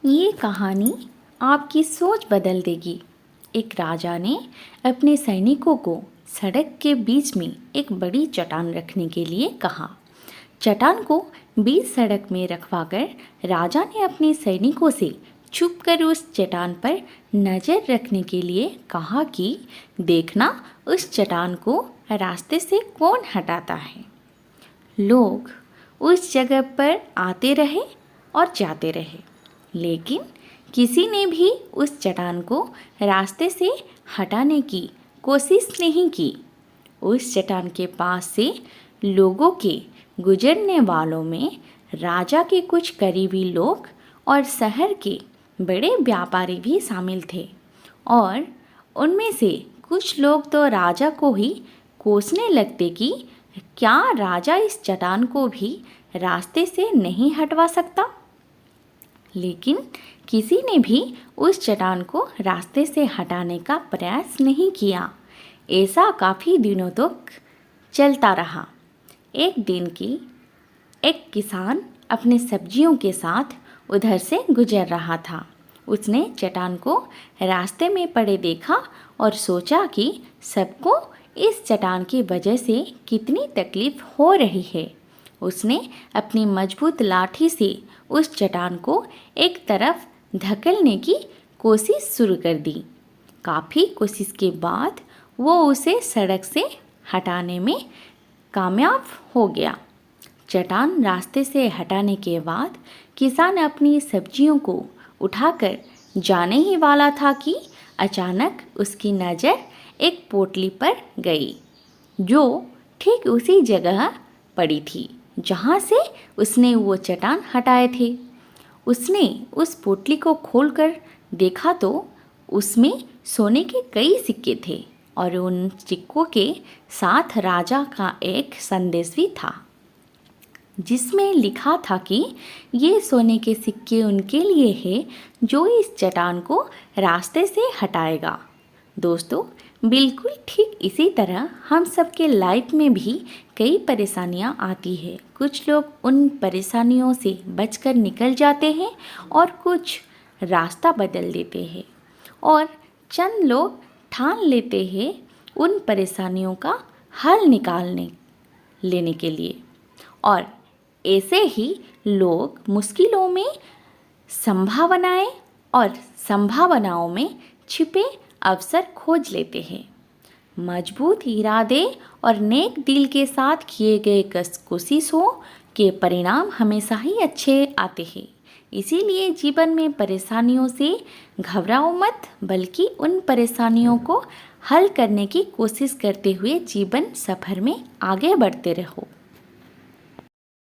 ये कहानी आपकी सोच बदल देगी। एक राजा ने अपने सैनिकों को सड़क के बीच में एक बड़ी चट्टान रखने के लिए कहा। चट्टान को बीच सड़क में रखवाकर राजा ने अपने सैनिकों से छुपकर उस चट्टान पर नज़र रखने के लिए कहा कि देखना उस चट्टान को रास्ते से कौन हटाता है। लोग उस जगह पर आते रहे और जाते रहे, लेकिन किसी ने भी उस चट्टान को रास्ते से हटाने की कोशिश नहीं की। उस चट्टान के पास से लोगों के गुजरने वालों में राजा के कुछ करीबी लोग और शहर के बड़े व्यापारी भी शामिल थे, और उनमें से कुछ लोग तो राजा को ही कोसने लगते कि क्या राजा इस चट्टान को भी रास्ते से नहीं हटवा सकता। लेकिन किसी ने भी उस चट्टान को रास्ते से हटाने का प्रयास नहीं किया। ऐसा काफ़ी दिनों तक चलता रहा। एक दिन की एक किसान अपने सब्जियों के साथ उधर से गुजर रहा था। उसने चट्टान को रास्ते में पड़े देखा और सोचा कि सबको इस चट्टान की वजह से कितनी तकलीफ हो रही है। उसने अपनी मजबूत लाठी से उस चट्टान को एक तरफ धकेलने की कोशिश शुरू कर दी। काफ़ी कोशिश के बाद वो उसे सड़क से हटाने में कामयाब हो गया। चट्टान रास्ते से हटाने के बाद किसान अपनी सब्जियों को उठाकर जाने ही वाला था कि अचानक उसकी नज़र एक पोटली पर गई, जो ठीक उसी जगह पड़ी थी जहाँ से उसने वो चट्टान हटाए थे। उसने उस पोटली को खोलकर देखा तो उसमें सोने के कई सिक्के थे, और उन सिक्कों के साथ राजा का एक संदेश भी था, जिसमें लिखा था कि ये सोने के सिक्के उनके लिए हैं जो इस चट्टान को रास्ते से हटाएगा। दोस्तों, बिल्कुल ठीक इसी तरह हम सबके लाइफ में भी कई परेशानियां आती है। कुछ लोग उन परेशानियों से बचकर निकल जाते हैं और कुछ रास्ता बदल देते हैं, और चंद लोग ठान लेते हैं उन परेशानियों का हल लेने के लिए। और ऐसे ही लोग मुश्किलों में संभावनाओं में छिपे अवसर खोज लेते हैं। मजबूत इरादे और नेक दिल के साथ किए गए कोशिशों के परिणाम हमेशा ही अच्छे आते हैं। इसीलिए जीवन में परेशानियों से घबराओ मत, बल्कि उन परेशानियों को हल करने की कोशिश करते हुए जीवन सफर में आगे बढ़ते रहो।